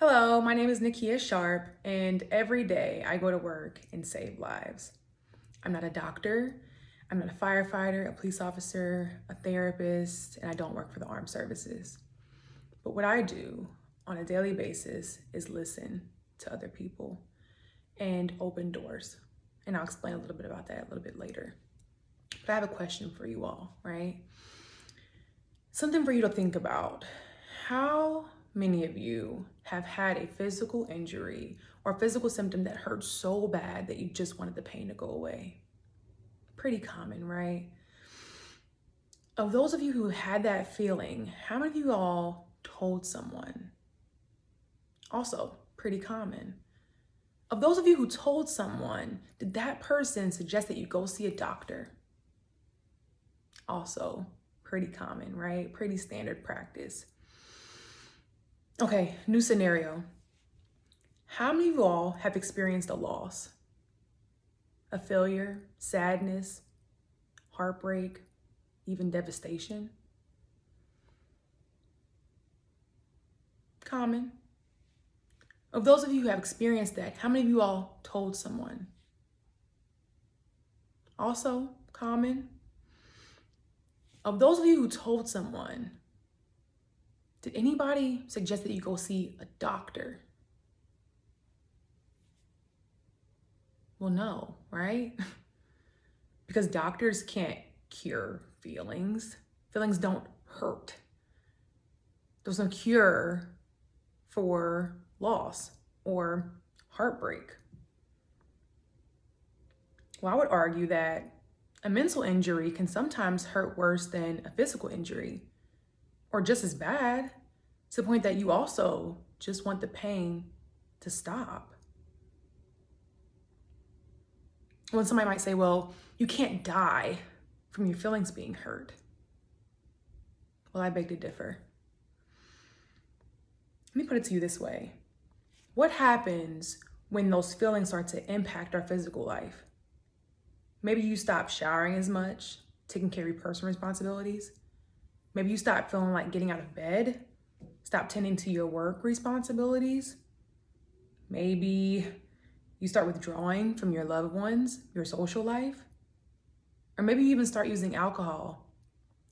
Hello, my name is Nikeya Sharp, and every day I go to work and save lives. I'm not a doctor, I'm not a firefighter, a police officer, a therapist, and I don't work for the armed services. But what I do on a daily basis is listen to other people and open doors. And I'll explain a little bit about that a little bit later. But I have a question for you all, right? Something for you to think about. How many of you have had a physical injury or physical symptom that hurt so bad that you just wanted the pain to go away? Pretty common, right? Of those of you who had that feeling, how many of you all told someone? Also, pretty common. Of those of you who told someone, did that person suggest that you go see a doctor? Also, pretty common, right? Pretty standard practice. Okay, new scenario. How many of you all have experienced a loss? A failure, sadness, heartbreak, even devastation? Common. Of those of you who have experienced that, how many of you all told someone? Also common. Of those of you who told someone, did anybody suggest that you go see a doctor? Well, no, right? Because doctors can't cure feelings. Feelings don't hurt. There's no cure for loss or heartbreak. Well, I would argue that a mental injury can sometimes hurt worse than a physical injury, or just as bad, to the point that you also just want the pain to stop. When somebody might say, well, you can't die from your feelings being hurt. Well, I beg to differ. Let me put it to you this way. What happens when those feelings start to impact our physical life? Maybe you stop showering as much, taking care of your personal responsibilities. Maybe you stop feeling like getting out of bed, stop tending to your work responsibilities. Maybe you start withdrawing from your loved ones, your social life. Or maybe you even start using alcohol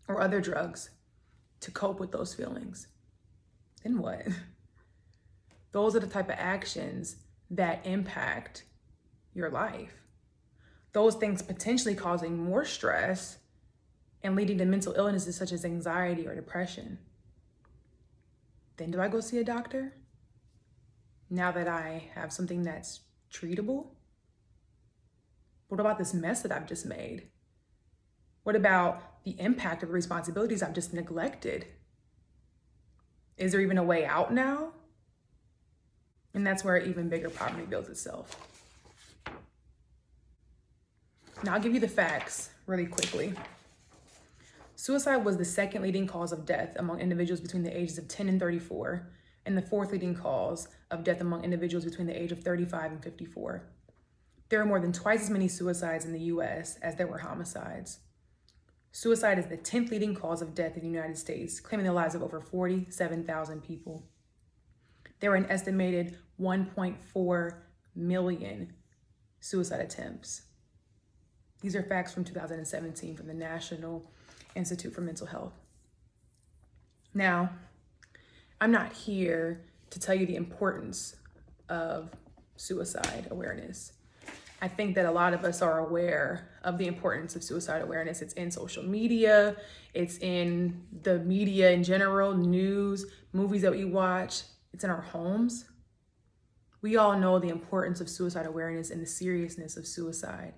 or other drugs to cope with those feelings. Then what? Those are the type of actions that impact your life. Those things potentially causing more stress and leading to mental illnesses such as anxiety or depression. Then do I go see a doctor? Now that I have something that's treatable? What about this mess that I've just made? What about the impact of the responsibilities I've just neglected? Is there even a way out now? And that's where even bigger poverty builds itself. Now I'll give you the facts really quickly. Suicide was the second leading cause of death among individuals between the ages of 10 and 34, and the fourth leading cause of death among individuals between the age of 35 and 54. There are more than twice as many suicides in the US as there were homicides. Suicide is the 10th leading cause of death in the United States, claiming the lives of over 47,000 people. There were an estimated 1.4 million suicide attempts. These are facts from 2017 from the National Institute for Mental Health. Now, I'm not here to tell you the importance of suicide awareness. I think that a lot of us are aware of the importance of suicide awareness. It's in social media, it's in the media in general, news, movies that we watch, it's in our homes. We all know the importance of suicide awareness and the seriousness of suicide.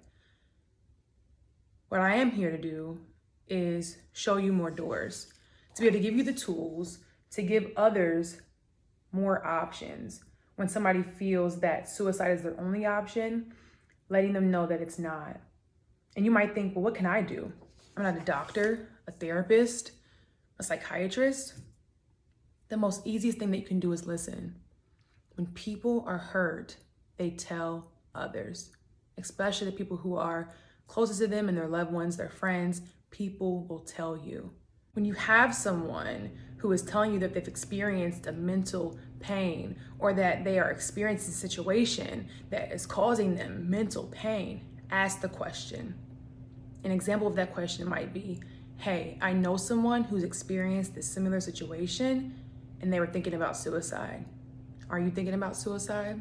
What I am here to do is show you more doors, to be able to give you the tools, to give others more options. When somebody feels that suicide is their only option, letting them know that it's not. And you might think, well, what can I do? I'm not a doctor, a therapist, a psychiatrist. The most easiest thing that you can do is listen. When people are hurt, they tell others, especially the people who are closest to them and their loved ones, their friends. People will tell you. When you have someone who is telling you that they've experienced a mental pain, or that they are experiencing a situation that is causing them mental pain, ask the question. An example of that question might be, hey, I know someone who's experienced this similar situation and they were thinking about suicide. Are you thinking about suicide?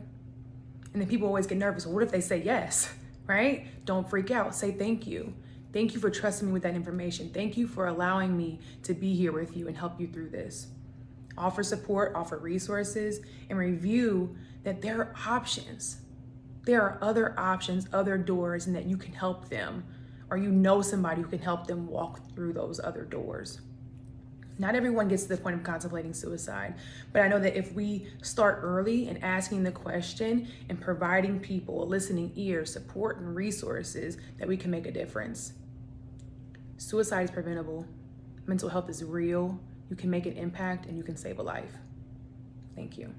And then people always get nervous. Well, what if they say yes, right? Don't freak out. Say thank you. Thank you for trusting me with that information. Thank you for allowing me to be here with you and help you through this. Offer support, offer resources, and review that there are options. There are other options, other doors, and that you can help them, or you know somebody who can help them walk through those other doors. Not everyone gets to the point of contemplating suicide, but I know that if we start early in asking the question and providing people a listening ear, support, and resources, that we can make a difference. Suicide is preventable. Mental health is real. You can make an impact and you can save a life. Thank you.